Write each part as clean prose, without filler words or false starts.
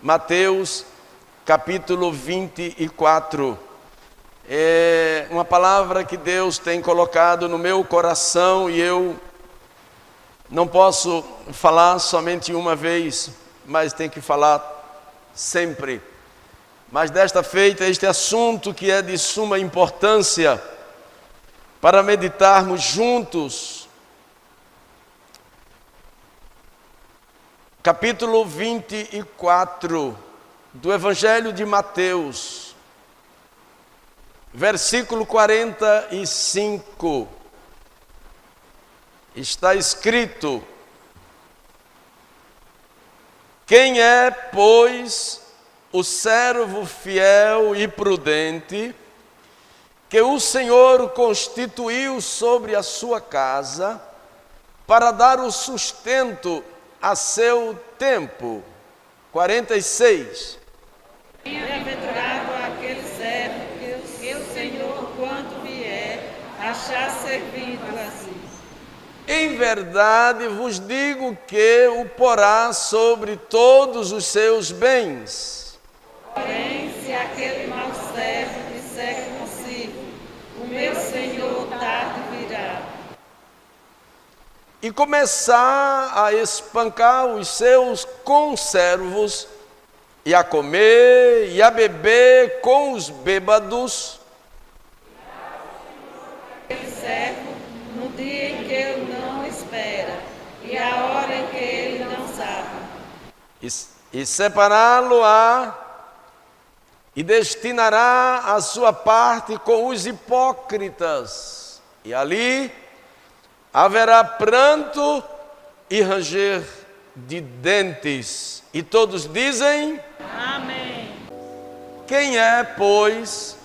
Mateus, capítulo 24. É uma palavra que Deus tem colocado no meu coração e eu não posso falar somente uma vez, mas tenho que falar sempre. Mas desta feita, este assunto que é de suma importância para meditarmos juntos. Capítulo 24 do Evangelho de Mateus, versículo 45, está escrito: quem é, pois, o servo fiel e prudente, que o Senhor constituiu sobre a sua casa, para dar o sustento a seu tempo? 46. Bem-aventurado aquele servo que o Senhor, quando vier, achar servindo assim. Em verdade vos digo que o porá sobre todos os seus bens. Porém, se aquele mau servo disser consigo, o meu Senhor tarde virá, E começar a espancar os seus conservos, e a comer e a beber com os bêbados, aquele servo no dia em que ele não espera e a hora em que ele não sabe. e separá-lo-á, e destinará a sua parte com os hipócritas, e ali haverá pranto e ranger de dentes. E todos dizem: Amém. quem é, pois,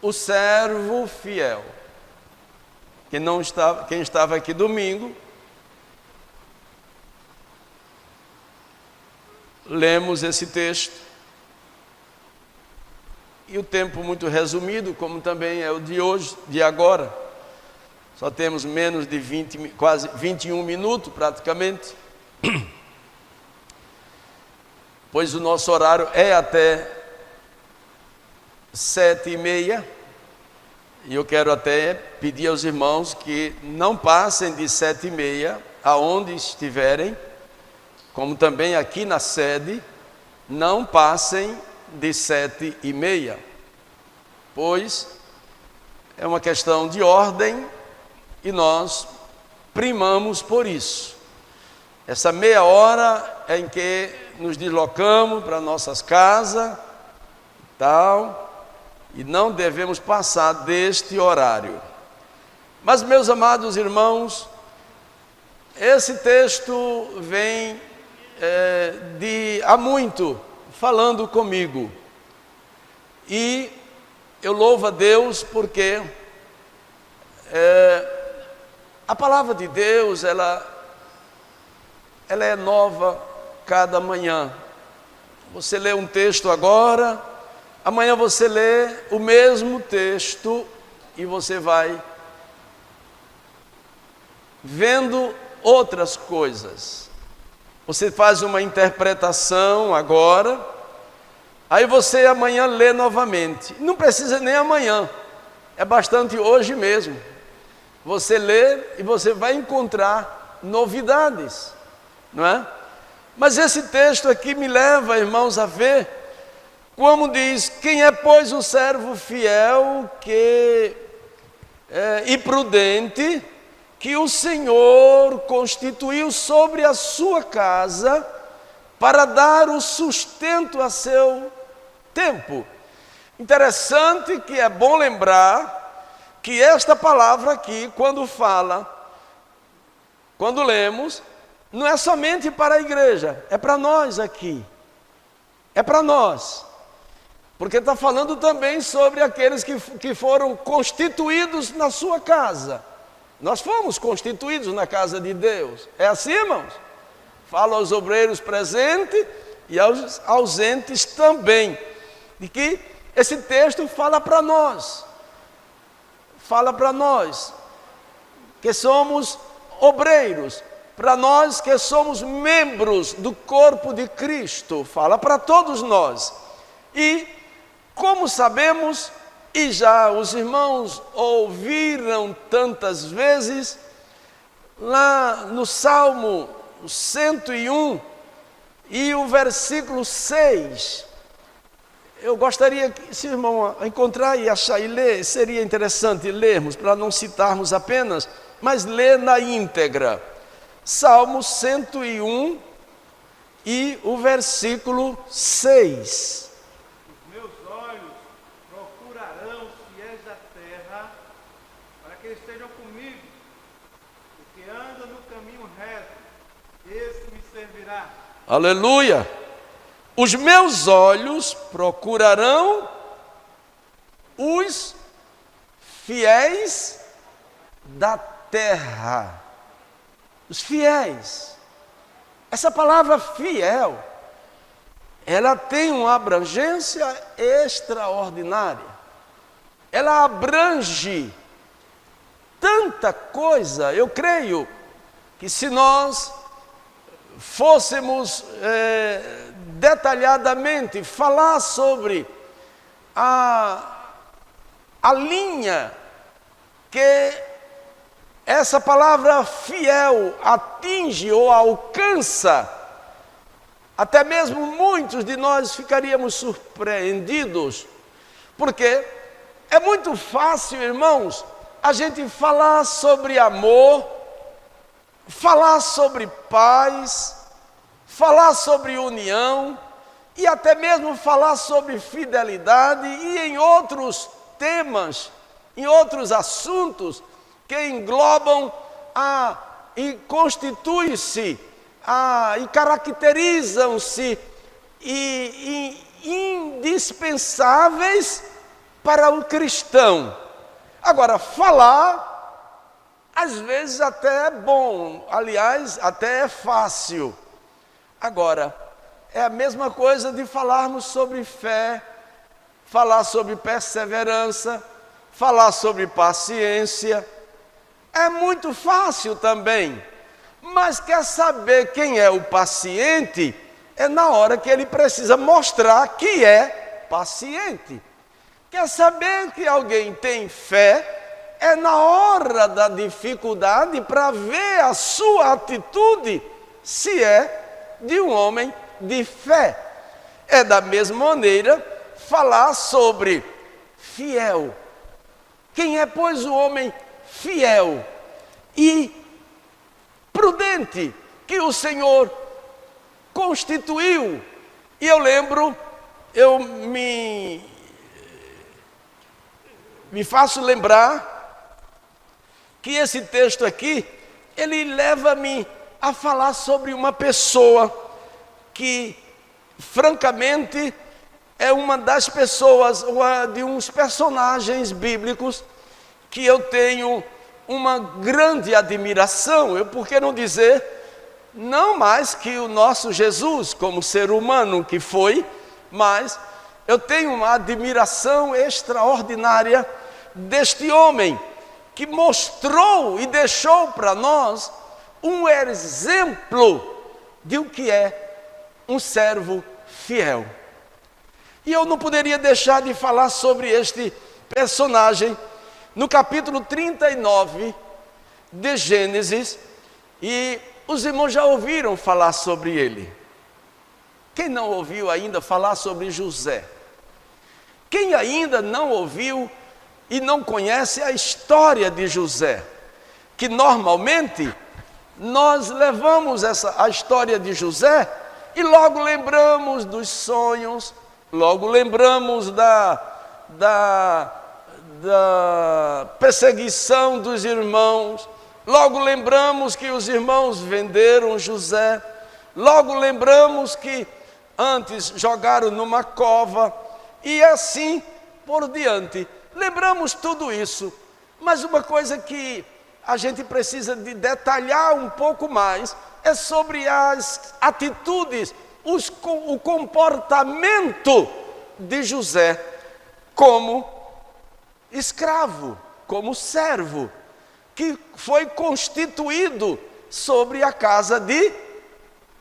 o servo fiel? Quem estava aqui domingo, lemos esse texto, e o tempo muito resumido, como também é o de hoje, de agora. Só temos menos de 20, quase 21 minutos praticamente, pois o nosso horário é até 7h30, e eu quero até pedir aos irmãos que não passem de 7h30, aonde estiverem, como também aqui na sede, não passem de 7h30, pois é uma questão de ordem, e nós primamos por isso. Essa meia hora é em que nos deslocamos para nossas casas, tal, e não devemos passar deste horário. Mas, meus amados irmãos, esse texto vem há muito falando comigo, e eu louvo a Deus porque a palavra de Deus, ela é nova cada manhã. Você lê um texto agora, amanhã você lê o mesmo texto e você vai vendo outras coisas. Você faz uma interpretação agora, aí você amanhã lê novamente. Não precisa nem amanhã, é bastante hoje mesmo. Você lê e você vai encontrar novidades, não é? Mas esse texto aqui me leva, irmãos, a ver como diz: quem é, pois, o servo fiel e prudente, que o Senhor constituiu sobre a sua casa, para dar o sustento a seu tempo. Interessante que é bom lembrar que esta palavra aqui, quando lemos, não é somente para a igreja, é para nós aqui, é para nós, porque está falando também sobre aqueles que foram constituídos na sua casa. Nós fomos constituídos na casa de Deus, é assim, irmãos? Fala aos obreiros presentes e aos ausentes também, de que esse texto fala para nós, que somos obreiros, para nós que somos membros do corpo de Cristo, fala para todos nós. E, como sabemos, e já os irmãos ouviram tantas vezes, lá no Salmo 101 e o versículo 6, eu gostaria que, se o irmão encontrar e achar e ler, seria interessante lermos, para não citarmos apenas, mas ler na íntegra. Salmo 101 e o versículo 6. Os meus olhos procurarão os fiéis da terra, para que estejam comigo. O que anda no caminho reto, esse me servirá. Aleluia! Os meus olhos procurarão os fiéis da terra. Os fiéis. Essa palavra fiel, ela tem uma abrangência extraordinária. Ela abrange tanta coisa. Eu creio que se nós fôssemos detalhadamente falar sobre a linha que essa palavra fiel atinge ou alcança, até mesmo muitos de nós ficaríamos surpreendidos, porque é muito fácil, irmãos, a gente falar sobre amor, falar sobre paz, falar sobre união e até mesmo falar sobre fidelidade e em outros temas, em outros assuntos que englobam e constituem-se e caracterizam-se e indispensáveis para o cristão. Agora, falar, às vezes até é bom, aliás, até é fácil. Agora, é a mesma coisa de falarmos sobre fé, falar sobre perseverança, falar sobre paciência. É muito fácil também, mas quer saber quem é o paciente? É na hora que ele precisa mostrar que é paciente. Quer saber que alguém tem fé? É na hora da dificuldade para ver a sua atitude, se é de um homem de fé. É da mesma maneira falar sobre fiel. Quem é, pois, o homem fiel e prudente que o Senhor constituiu? E eu lembro, eu me faço lembrar que esse texto aqui, ele leva-me a falar sobre uma pessoa que, francamente, é uma das pessoas, de uns personagens bíblicos que eu tenho uma grande admiração. Por que não dizer, não mais que o nosso Jesus, como ser humano que foi, mas eu tenho uma admiração extraordinária deste homem, que mostrou e deixou para nós um exemplo de o que é um servo fiel. E eu não poderia deixar de falar sobre este personagem no capítulo 39 de Gênesis, e os irmãos já ouviram falar sobre ele. Quem não ouviu ainda falar sobre José? Quem ainda não ouviu e não conhece a história de José? Que normalmente nós levamos a história de José e logo lembramos dos sonhos, logo lembramos da perseguição dos irmãos, logo lembramos que os irmãos venderam José, logo lembramos que antes jogaram numa cova, e assim por diante. Lembramos tudo isso, mas uma coisa que a gente precisa de detalhar um pouco mais é sobre as atitudes, o comportamento de José como escravo, como servo, que foi constituído sobre a casa de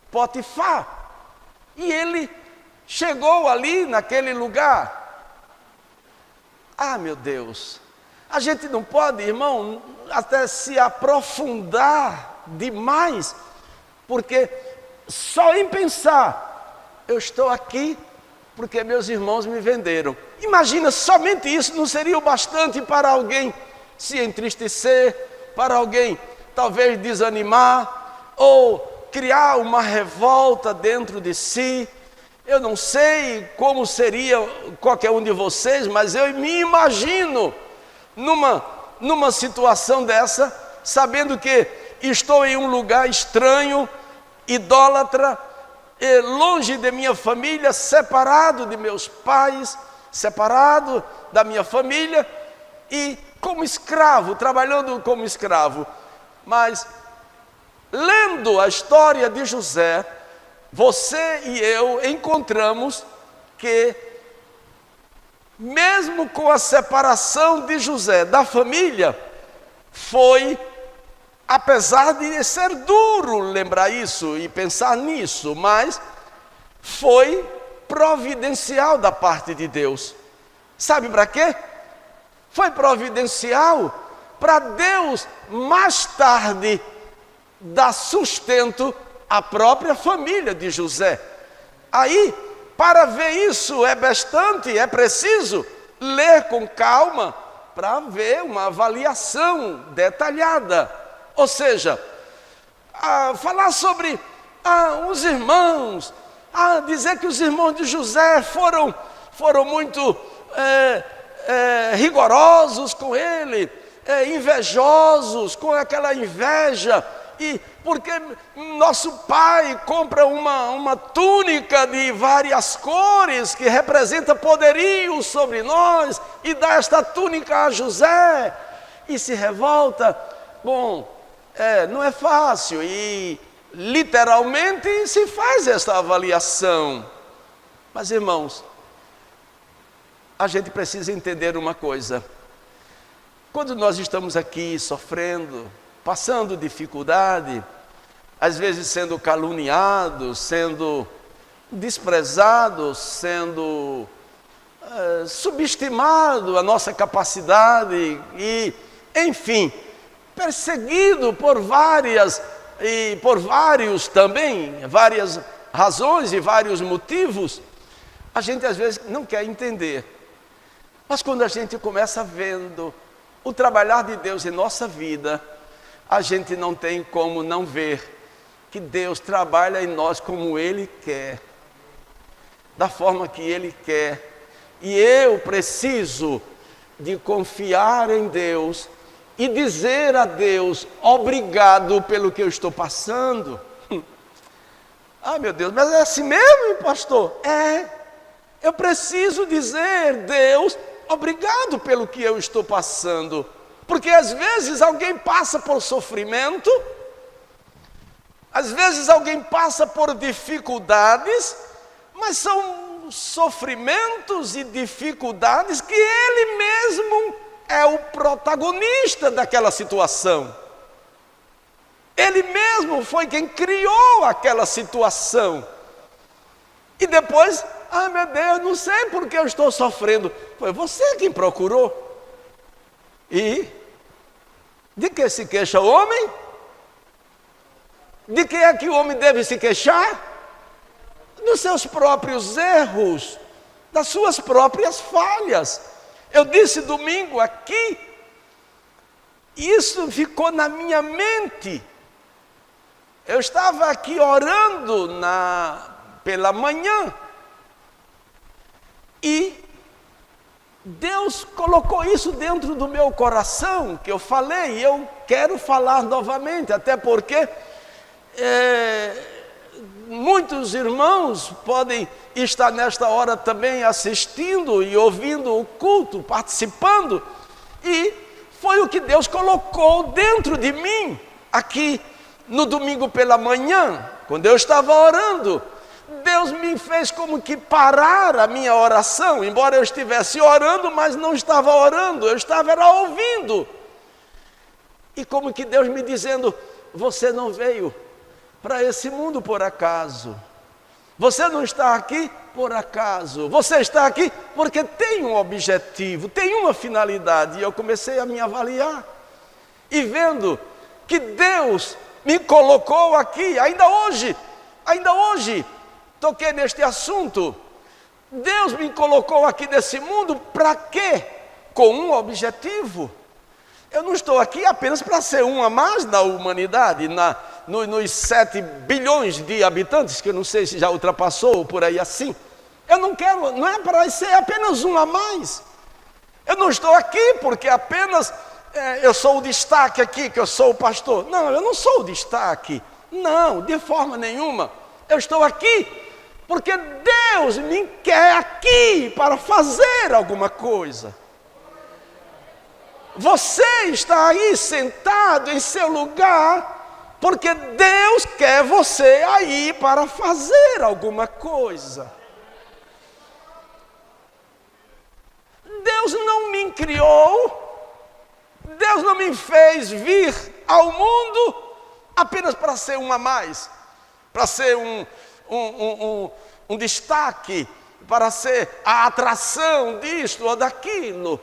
Potifar. E ele chegou ali naquele lugar. Ah, meu Deus, a gente não pode, irmão, até se aprofundar demais, porque só em pensar, eu estou aqui porque meus irmãos me venderam. Imagina, somente isso não seria o bastante para alguém se entristecer, para alguém talvez desanimar, ou criar uma revolta dentro de si. Eu não sei como seria qualquer um de vocês, mas eu me imagino numa situação dessa, sabendo que estou em um lugar estranho, idólatra, longe de minha família, separado de meus pais, separado da minha família e como escravo, trabalhando como escravo. Mas lendo a história de José, você e eu encontramos que mesmo com a separação de José da família, foi, apesar de ser duro lembrar isso e pensar nisso, mas foi providencial da parte de Deus. Sabe para quê? Foi providencial para Deus mais tarde dar sustento à própria família de José. Aí, para ver isso é bastante, é preciso ler com calma para ver uma avaliação detalhada. Ou seja, falar sobre os irmãos, dizer que os irmãos de José foram muito rigorosos com ele, invejosos, com aquela inveja, e porque nosso pai compra uma túnica de várias cores que representa poderio sobre nós e dá esta túnica a José e se revolta. Bom, não é fácil e literalmente se faz esta avaliação. Mas, irmãos, a gente precisa entender uma coisa. Quando nós estamos aqui sofrendo, passando dificuldade, às vezes sendo caluniados, sendo desprezados, sendo subestimado a nossa capacidade e, enfim, perseguido por vários também, várias razões e vários motivos, a gente às vezes não quer entender. Mas quando a gente começa vendo o trabalhar de Deus em nossa vida, a gente não tem como não ver que Deus trabalha em nós como Ele quer, da forma que Ele quer. E eu preciso de confiar em Deus e dizer a Deus, obrigado pelo que eu estou passando. Ah, meu Deus, mas é assim mesmo, pastor? Eu preciso dizer, Deus, obrigado pelo que eu estou passando. Porque às vezes alguém passa por sofrimento, às vezes alguém passa por dificuldades, mas são sofrimentos e dificuldades que ele mesmo é o protagonista daquela situação. Ele mesmo foi quem criou aquela situação. E depois, meu Deus, não sei por que eu estou sofrendo. Foi você quem procurou. E de que se queixa o homem? De que é que o homem deve se queixar? Dos seus próprios erros, das suas próprias falhas. Eu disse domingo aqui, isso ficou na minha mente. Eu estava aqui orando pela manhã e Deus colocou isso dentro do meu coração, que eu falei, e eu quero falar novamente, até porque muitos irmãos podem estar nesta hora também assistindo e ouvindo o culto, participando, e foi o que Deus colocou dentro de mim, aqui no domingo pela manhã, quando eu estava orando. Deus me fez como que parar a minha oração, embora eu estivesse orando, mas não estava orando, eu estava ouvindo. E como que Deus me dizendo, você não veio para esse mundo por acaso. Você não está aqui por acaso. Você está aqui porque tem um objetivo, tem uma finalidade. E eu comecei a me avaliar. E vendo que Deus me colocou aqui, ainda hoje, toquei neste assunto. Deus me colocou aqui nesse mundo para quê? Com um objetivo. Eu não estou aqui apenas para ser um a mais na humanidade, nos 7 bilhões de habitantes, que eu não sei se já ultrapassou ou por aí assim. Eu não quero, não é para ser apenas um a mais. Eu não estou aqui porque apenas eu sou o destaque aqui, que eu sou o pastor. Não, eu não sou o destaque. Não, de forma nenhuma. Eu estou aqui porque Deus me quer aqui para fazer alguma coisa. Você está aí sentado em seu lugar porque Deus quer você aí para fazer alguma coisa. Deus não me criou, Deus não me fez vir ao mundo apenas para ser um a mais, para ser um destaque, para ser a atração disto ou daquilo.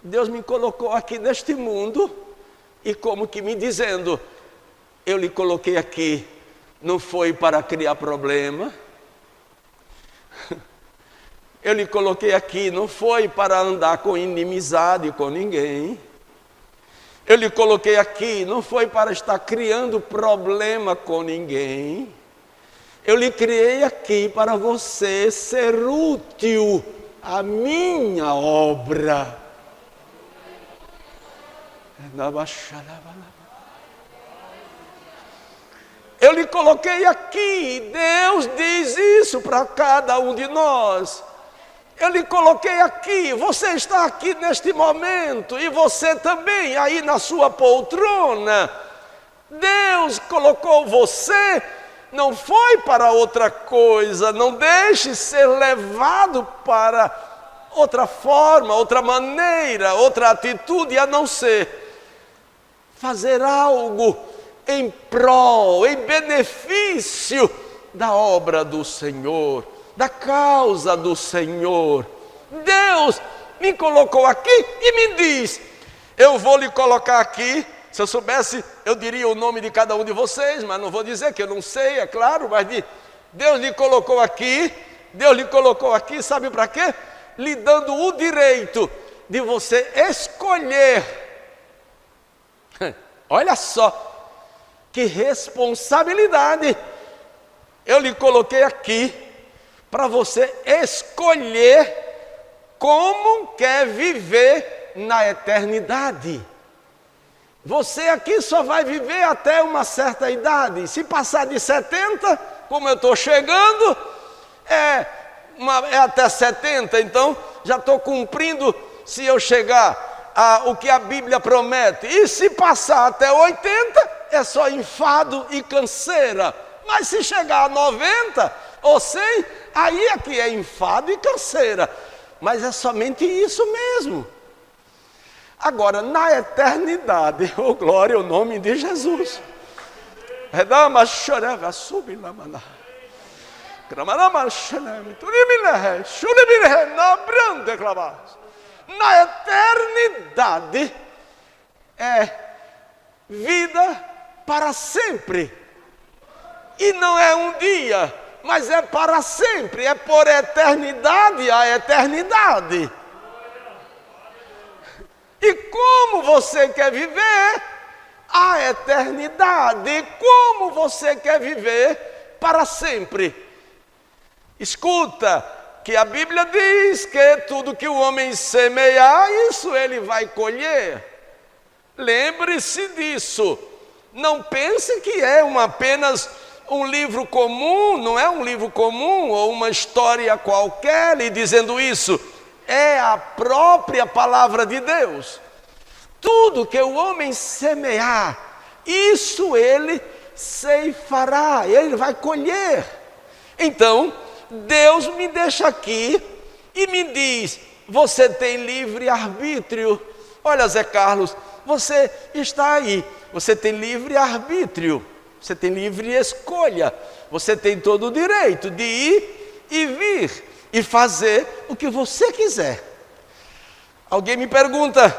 Deus me colocou aqui neste mundo e como que me dizendo, eu lhe coloquei aqui, não foi para criar problema. Eu lhe coloquei aqui, não foi para andar com inimizade com ninguém. Eu lhe coloquei aqui, não foi para estar criando problema com ninguém. Eu lhe criei aqui para você ser útil à minha obra. Eu lhe coloquei aqui, Deus diz isso para cada um de nós. Eu lhe coloquei aqui, você está aqui neste momento e você também aí na sua poltrona. Deus colocou você, não foi para outra coisa, não deixe ser levado para outra forma, outra maneira, outra atitude, a não ser fazer algo em prol, em benefício da obra do Senhor, da causa do Senhor. Deus me colocou aqui e me diz, eu vou lhe colocar aqui. Se eu soubesse, eu diria o nome de cada um de vocês, mas não vou dizer que eu não sei, é claro, mas Deus lhe colocou aqui, sabe para quê? Lhe dando o direito de você escolher. Olha só, que responsabilidade. Eu lhe coloquei aqui para você escolher como quer viver na eternidade. Você aqui só vai viver até uma certa idade. Se passar de 70, como eu estou chegando, é até 70, então já estou cumprindo, se eu chegar o que a Bíblia promete. E se passar até 80, é só enfado e canseira. Mas se chegar a 90 ou 100, aí é que é enfado e canseira. Mas é somente isso mesmo. Agora, na eternidade, oh glória ao nome de Jesus. Na eternidade é vida para sempre. E não é um dia, mas é para sempre, é por eternidade a eternidade. E como você quer viver a eternidade? Como você quer viver para sempre? Escuta, que a Bíblia diz que tudo que o homem semear, isso ele vai colher. Lembre-se disso. Não pense que é apenas um livro comum, não é um livro comum ou uma história qualquer lhe dizendo isso. É a própria palavra de Deus. Tudo que o homem semear, isso ele ceifará, ele vai colher. Então, Deus me deixa aqui e me diz, você tem livre arbítrio. Olha, Zé Carlos, você está aí. Você tem livre arbítrio, você tem livre escolha, você tem todo o direito de ir e vir e fazer o que você quiser. Alguém me pergunta: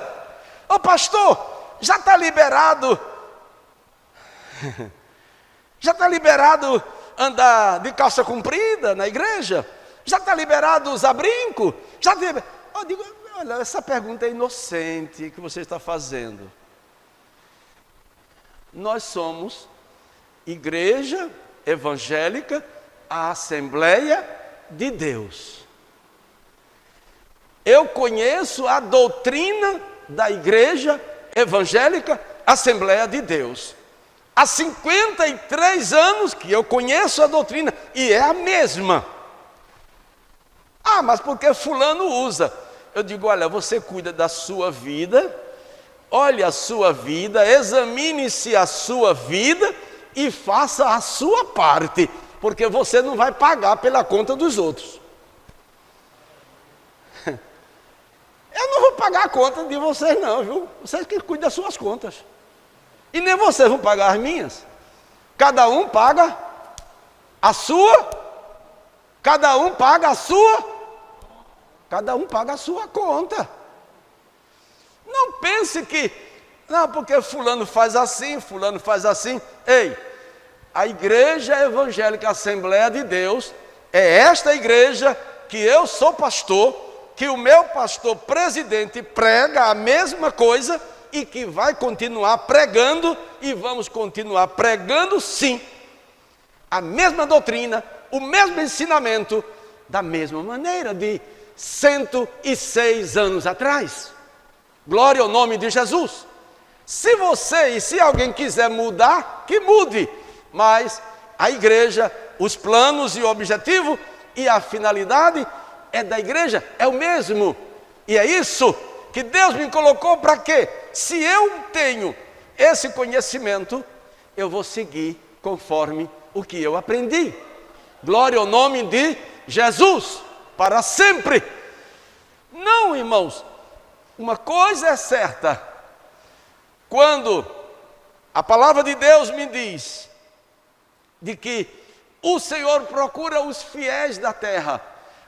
ô pastor, já está liberado? Já está liberado andar de calça comprida na igreja? Já está liberado usar brinco? Eu digo: olha, essa pergunta é inocente que você está fazendo. Nós somos Igreja Evangélica, a Assembleia de Deus. Eu conheço a doutrina da Igreja Evangélica, Assembleia de Deus. Há 53 anos que eu conheço a doutrina e é a mesma. Ah, mas porque fulano usa? Eu digo: olha, você cuida da sua vida, olhe a sua vida, examine-se a sua vida e faça a sua parte, porque você não vai pagar pela conta dos outros. Eu não vou pagar a conta de vocês não, viu? Vocês que cuidam das suas contas. E nem vocês vão pagar as minhas. Cada um paga a sua, cada um paga a sua conta. Não pense que, não, porque fulano faz assim, fulano faz assim. Ei, a Igreja Evangélica Assembleia de Deus é esta igreja que eu sou pastor, que o meu pastor presidente prega a mesma coisa e que vai continuar pregando, e vamos continuar pregando sim, a mesma doutrina, o mesmo ensinamento, da mesma maneira de 106 anos atrás. Glória ao nome de Jesus. Se você e se alguém quiser mudar, que mude, mas a igreja, os planos e o objetivo e a finalidade é da igreja, é o mesmo. E é isso que Deus me colocou para quê? Se eu tenho esse conhecimento, eu vou seguir conforme o que eu aprendi. Glória ao nome de Jesus, para sempre. Não, irmãos, uma coisa é certa: quando a palavra de Deus me diz de que o Senhor procura os fiéis da terra,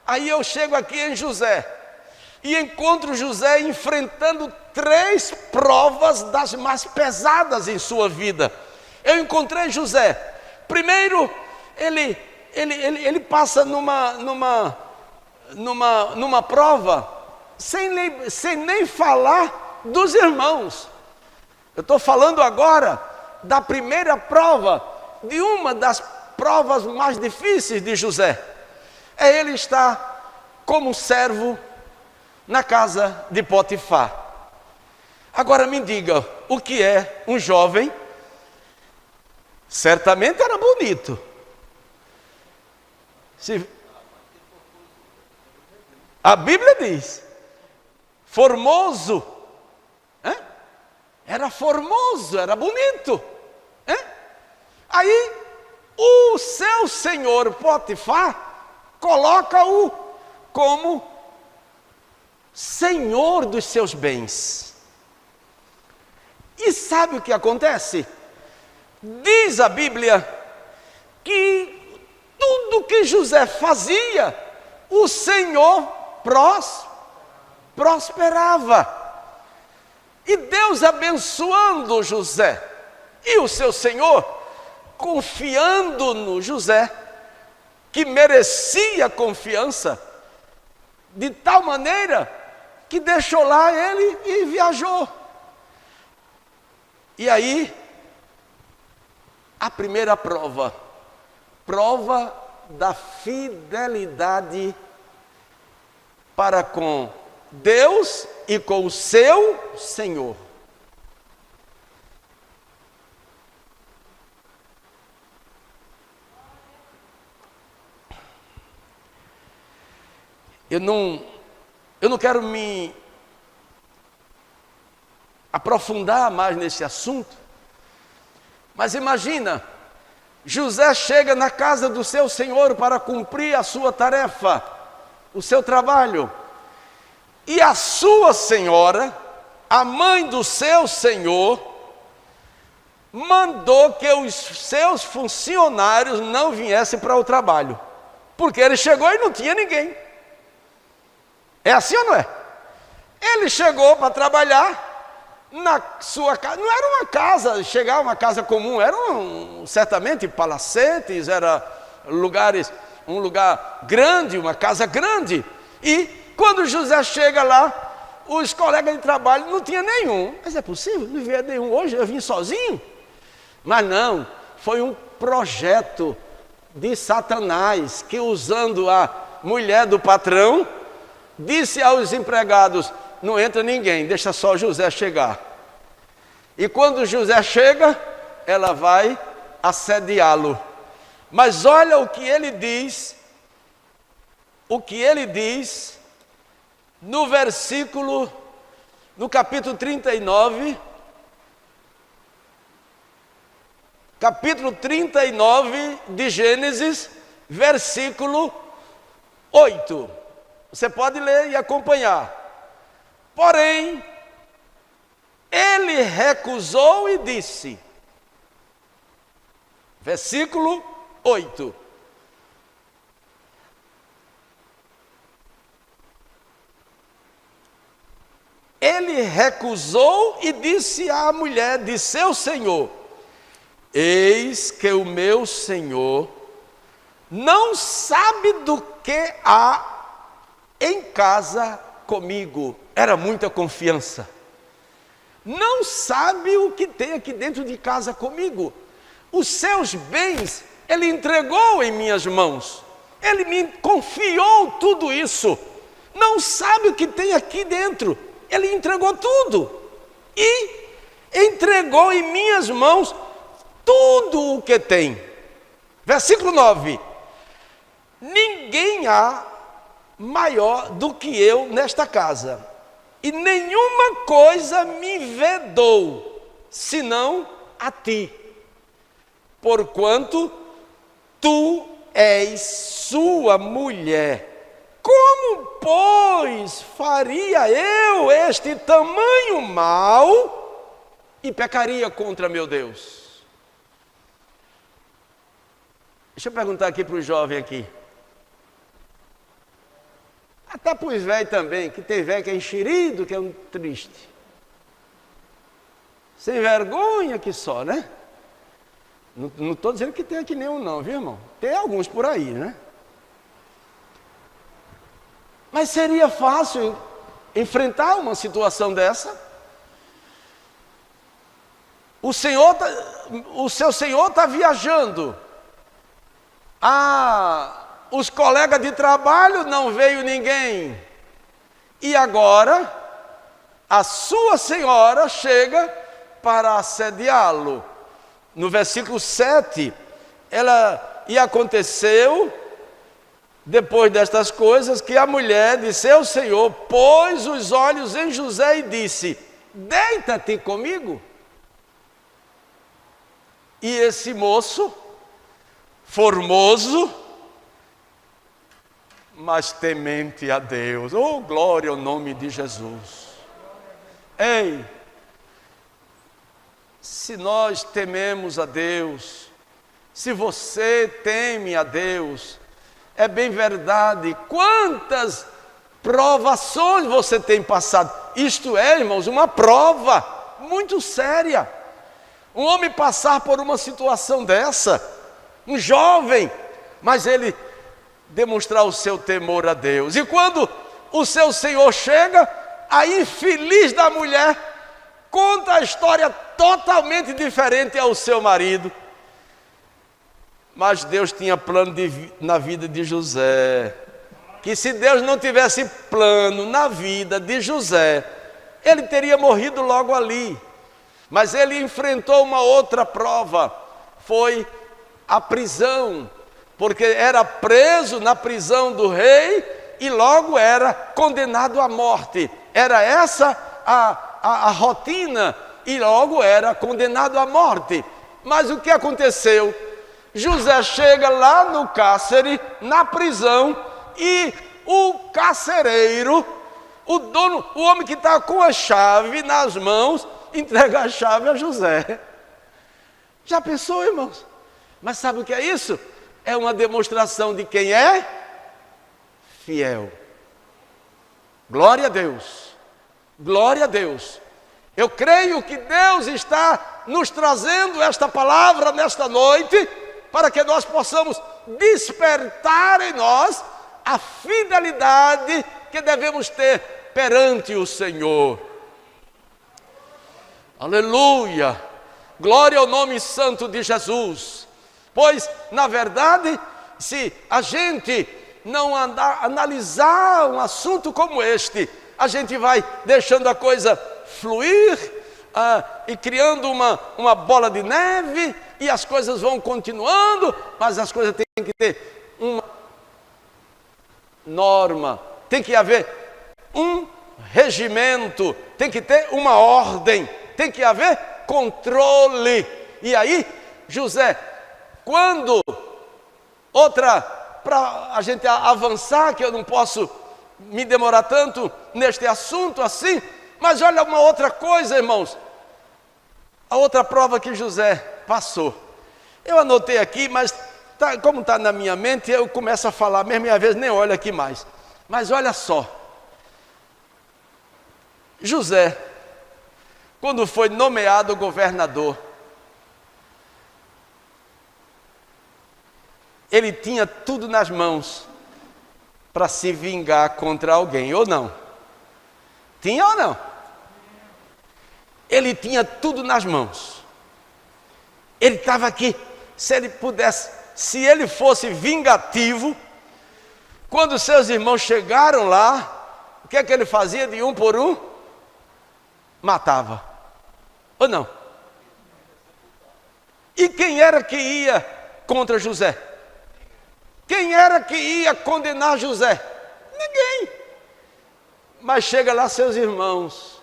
aí eu chego aqui em José e encontro José enfrentando 3 provas das mais pesadas em sua vida. Eu encontrei José, primeiro ele passa numa prova sem nem falar dos irmãos. Eu estou falando agora da primeira prova, de uma das provas mais difíceis de José. É ele estar como servo na casa de Potifar. Agora me diga, o que é um jovem? Certamente era bonito. A Bíblia diz, formoso. Era formoso, era bonito. Aí o seu senhor Potifar coloca-o como senhor dos seus bens. E sabe o que acontece? Diz a Bíblia que tudo que José fazia, o Senhor prosperava. E Deus abençoando José, e o seu Senhor confiando no José, que merecia confiança, de tal maneira que deixou lá ele e viajou. E aí, a primeira prova da fidelidade para com Deus e com o seu Senhor. Eu não quero me aprofundar mais nesse assunto, mas imagina, José chega na casa do seu senhor para cumprir a sua tarefa, o seu trabalho, e a sua senhora a mãe do seu senhor mandou que os seus funcionários não viessem para o trabalho, porque ele chegou e não tinha ninguém. É assim ou não é? Ele chegou para trabalhar na sua casa, não era uma casa, chegar uma casa comum, eram certamente palacetes, era lugares, um lugar grande, uma casa grande. E quando José chega lá, os colegas de trabalho não tinha nenhum. Mas é possível? Não veio nenhum hoje, eu vim sozinho? Mas não, foi um projeto de Satanás, que usando a mulher do patrão, disse aos empregados: não entra ninguém, deixa só José chegar. E quando José chega, ela vai assediá-lo. Mas olha o que ele diz, no versículo, no capítulo 39, capítulo 39 de Gênesis, versículo 8. Você pode ler e acompanhar. Porém, ele recusou e disse, versículo 8. Ele recusou e disse à mulher de seu senhor: eis que o meu senhor não sabe do que há em casa comigo. Era muita confiança. Não sabe o que tem aqui dentro de casa comigo. Os seus bens ele entregou em minhas mãos. Ele me confiou tudo isso. Não sabe o que tem aqui dentro. Ele entregou tudo. E entregou em minhas mãos tudo o que tem. Versículo 9. Ninguém há maior do que eu nesta casa, e nenhuma coisa me vedou, senão a ti, porquanto tu és sua mulher. Como, pois, faria eu este tamanho mal e pecaria contra meu Deus? Deixa eu perguntar aqui para o jovem aqui. Até para os velhos também, que tem velho que é enxerido, que é um triste. Sem vergonha que só, né? Não estou dizendo que tem aqui nenhum não, viu, irmão? Tem alguns por aí, né? Mas seria fácil enfrentar uma situação dessa? O seu senhor está viajando. Os colegas de trabalho não veio ninguém. E agora, a sua senhora chega para assediá-lo. No versículo 7, e aconteceu, depois destas coisas, que a mulher de seu senhor pôs os olhos em José e disse: deita-te comigo. E esse moço, formoso, mas temente a Deus, oh glória ao nome de Jesus. Ei, se nós tememos a Deus, se você teme a Deus, é bem verdade, quantas provações você tem passado. Isto é, irmãos, uma prova muito séria. Um homem passar por uma situação dessa, um jovem, mas ele demonstrar o seu temor a Deus. E quando o seu senhor chega, a infeliz da mulher conta a história totalmente diferente ao seu marido. Mas Deus tinha plano na vida de José. Que se Deus não tivesse plano na vida de José, ele teria morrido logo ali. Mas ele enfrentou uma outra prova, foi a prisão. Porque era preso na prisão do rei e logo era condenado à morte. Era essa a rotina e logo era condenado à morte. Mas o que aconteceu? José chega lá no cárcere, na prisão, e o carcereiro, o dono, o homem que está com a chave nas mãos, entrega a chave a José. Já pensou, irmãos? Mas sabe o que é isso? É uma demonstração de quem é fiel. Glória a Deus. Glória a Deus. Eu creio que Deus está nos trazendo esta palavra nesta noite para que nós possamos despertar em nós a fidelidade que devemos ter perante o Senhor. Aleluia! Glória ao nome santo de Jesus. Pois, na verdade, se a gente não analisar um assunto como este, a gente vai deixando a coisa fluir e criando uma bola de neve, e as coisas vão continuando, mas as coisas têm que ter uma norma, tem que haver um regimento, tem que ter uma ordem, tem que haver controle. E aí, José, quando para a gente avançar, que eu não posso me demorar tanto neste assunto assim, mas olha uma outra coisa, irmãos, a outra prova que José passou. Eu anotei aqui, mas como está na minha mente, eu começo a falar mesmo e às vezes nem olho aqui mais. Mas olha só, José, quando foi nomeado governador, ele tinha tudo nas mãos para se vingar contra alguém, ou não? Tinha ou não? Ele tinha tudo nas mãos. Ele estava aqui, se ele fosse vingativo, quando seus irmãos chegaram lá, o que é que ele fazia de um por um? Matava. Ou não? E quem era que ia contra José? Quem era que ia condenar José? Ninguém. Mas chega lá seus irmãos.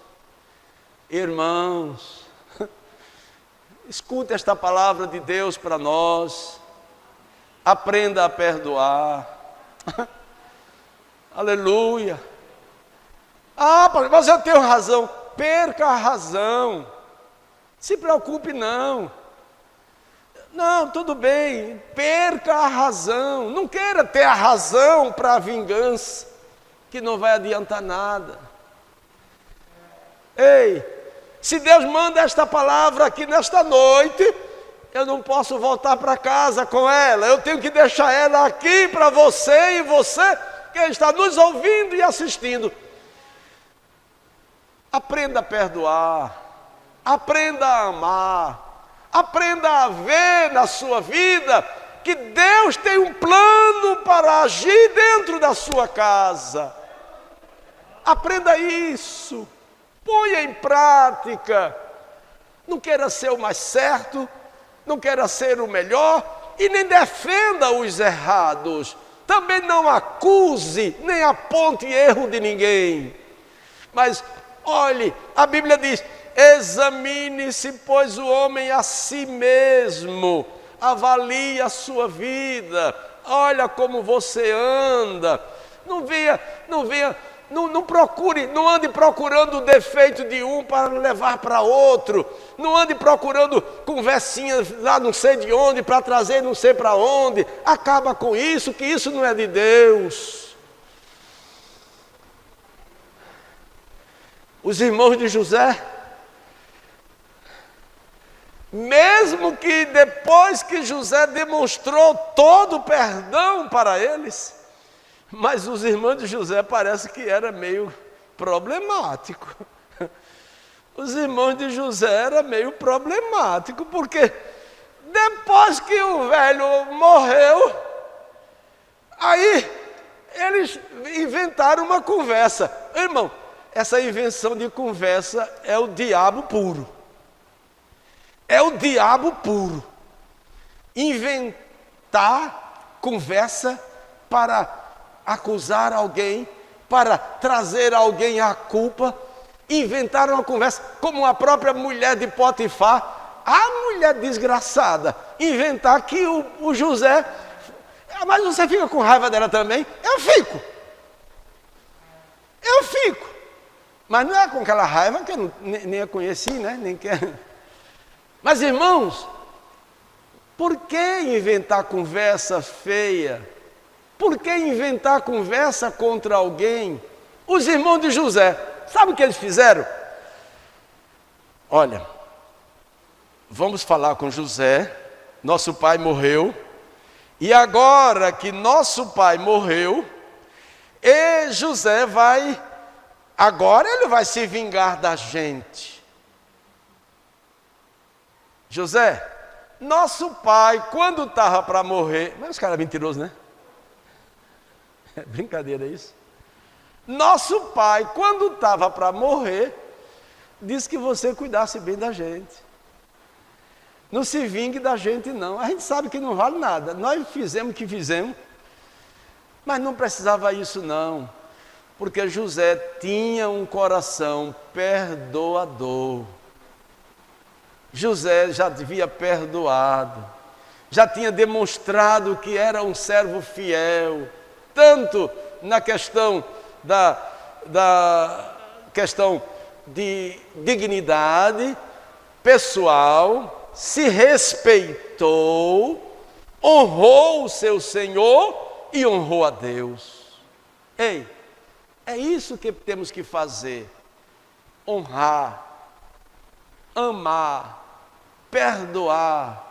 Irmãos, escuta esta palavra de Deus para nós. Aprenda a perdoar. Aleluia. Mas eu tenho razão. Perca a razão. Se preocupe não. Não, tudo bem, perca a razão. Não queira ter a razão para a vingança, que não vai adiantar nada. Ei, se Deus manda esta palavra aqui nesta noite, eu não posso voltar para casa com ela. Eu tenho que deixar ela aqui para você e você que está nos ouvindo e assistindo. Aprenda a perdoar, aprenda a amar. Aprenda a ver na sua vida que Deus tem um plano para agir dentro da sua casa. Aprenda isso, ponha em prática. Não queira ser o mais certo, não queira ser o melhor e nem defenda os errados. Também não acuse, nem aponte erro de ninguém. Mas olhe, a Bíblia diz: examine-se, pois, o homem a si mesmo, avalie a sua vida, olha como você anda, não procure, não ande procurando o defeito de um para levar para outro, não ande procurando conversinhas lá não sei de onde, para trazer não sei para onde. Acaba com isso, que isso não é de Deus. Os irmãos de José, mesmo que depois que José demonstrou todo o perdão para eles, mas os irmãos de José parece que era meio problemático. Os irmãos de José era meio problemático, porque depois que o velho morreu, aí eles inventaram uma conversa. Irmão, essa invenção de conversa é o diabo puro. É o diabo puro. Inventar conversa para acusar alguém, para trazer alguém à culpa. Inventaram uma conversa, como a própria mulher de Potifar, a mulher desgraçada, inventar que o José... Mas você fica com raiva dela também? Eu fico. Mas não é com aquela raiva que eu nem a conheci, né? Nem quero. Mas, irmãos, por que inventar conversa feia? Por que inventar conversa contra alguém? Os irmãos de José, sabe o que eles fizeram? Olha, vamos falar com José, nosso pai morreu, e agora que nosso pai morreu, e José agora ele vai se vingar da gente. José, nosso pai, quando estava para morrer, mas os caras são mentirosos, né? É brincadeira isso. Nosso pai, quando estava para morrer, disse que você cuidasse bem da gente. Não se vingue da gente, não. A gente sabe que não vale nada. Nós fizemos o que fizemos, mas não precisava isso, não. Porque José tinha um coração perdoador. José já havia perdoado, já tinha demonstrado que era um servo fiel, tanto na questão da questão de dignidade pessoal, se respeitou, honrou o seu Senhor e honrou a Deus. Ei, é isso que temos que fazer: honrar, amar, perdoar,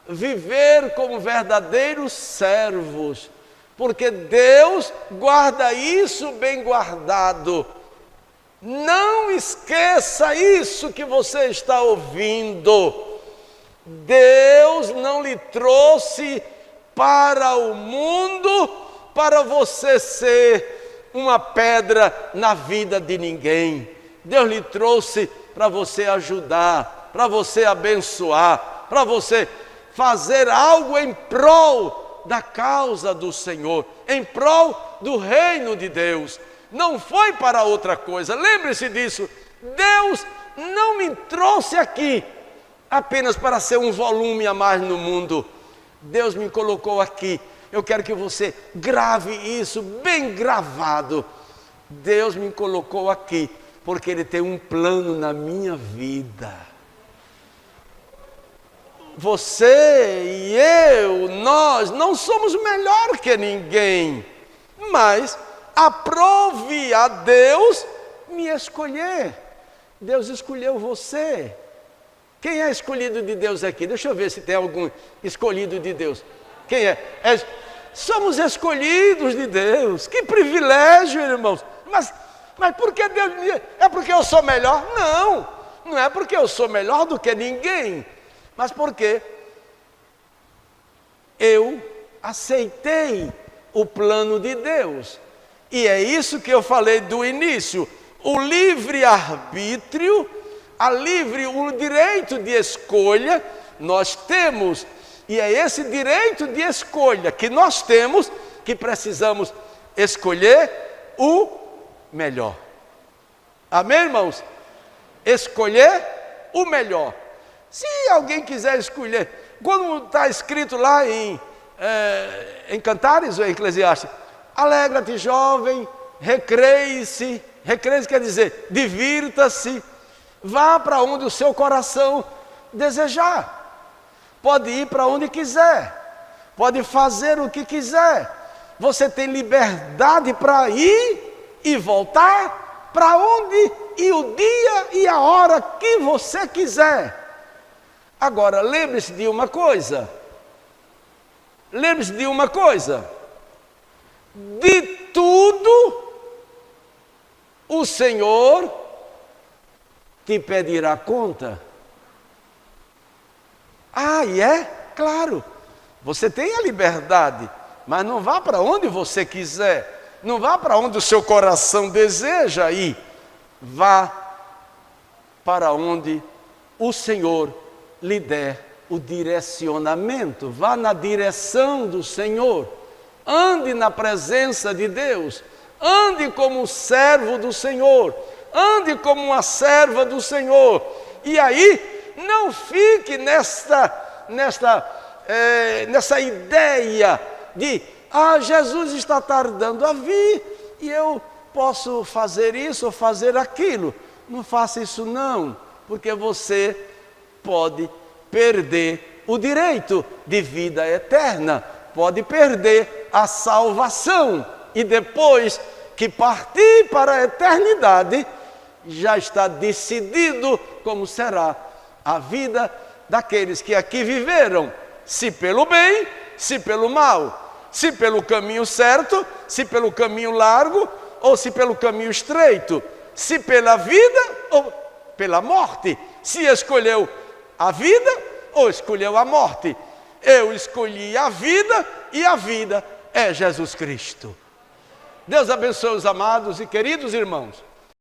viver como verdadeiros servos, porque Deus guarda isso bem guardado. Não esqueça isso que você está ouvindo. Deus não lhe trouxe para o mundo para você ser uma pedra na vida de ninguém. Deus lhe trouxe para você ajudar, para você abençoar, para você fazer algo em prol da causa do Senhor, em prol do reino de Deus. Não foi para outra coisa. Lembre-se disso. Deus não me trouxe aqui apenas para ser um volume a mais no mundo. Deus me colocou aqui. Eu quero que você grave isso bem gravado. Deus me colocou aqui porque Ele tem um plano na minha vida. Você e eu, nós não somos melhor que ninguém, mas aprove a Deus me escolher. Deus escolheu você. Quem é escolhido de Deus aqui? Deixa eu ver se tem algum escolhido de Deus. Quem é? Somos escolhidos de Deus. Que privilégio, irmãos. Mas por que Deus... É porque eu sou melhor? Não, não é porque eu sou melhor do que ninguém, mas porque eu aceitei o plano de Deus. E é isso que eu falei do início. O livre-arbítrio, o direito de escolha, nós temos. E é esse direito de escolha que nós temos que precisamos escolher o melhor. Amém, irmãos? Escolher o melhor. Se alguém quiser escolher, quando está escrito lá em Cantares ou Eclesiastes, alegra-te, jovem, recreie-se. Recreie-se quer dizer, divirta-se. Vá para onde o seu coração desejar. Pode ir para onde quiser. Pode fazer o que quiser. Você tem liberdade para ir e voltar para onde e o dia e a hora que você quiser. Agora, lembre-se de uma coisa. Lembre-se de uma coisa. De tudo, o Senhor te pedirá conta. Ah, e é? Claro. Você tem a liberdade, mas não vá para onde você quiser. Não vá para onde o seu coração deseja ir. Vá para onde o Senhor lhe der o direcionamento. Vá na direção do Senhor. Ande na presença de Deus. Ande como um servo do Senhor. Ande como uma serva do Senhor. E aí, não fique nessa ideia de... Jesus está tardando a vir e eu posso fazer isso ou fazer aquilo. Não faça isso não, porque você pode perder o direito de vida eterna, pode perder a salvação, e depois que partir para a eternidade, já está decidido como será a vida daqueles que aqui viveram, se pelo bem, se pelo mal, se pelo caminho certo, se pelo caminho largo, ou se pelo caminho estreito, se pela vida ou pela morte, se escolheu a vida ou escolheu a morte. Eu escolhi a vida, e a vida é Jesus Cristo. Deus abençoe os amados e queridos irmãos.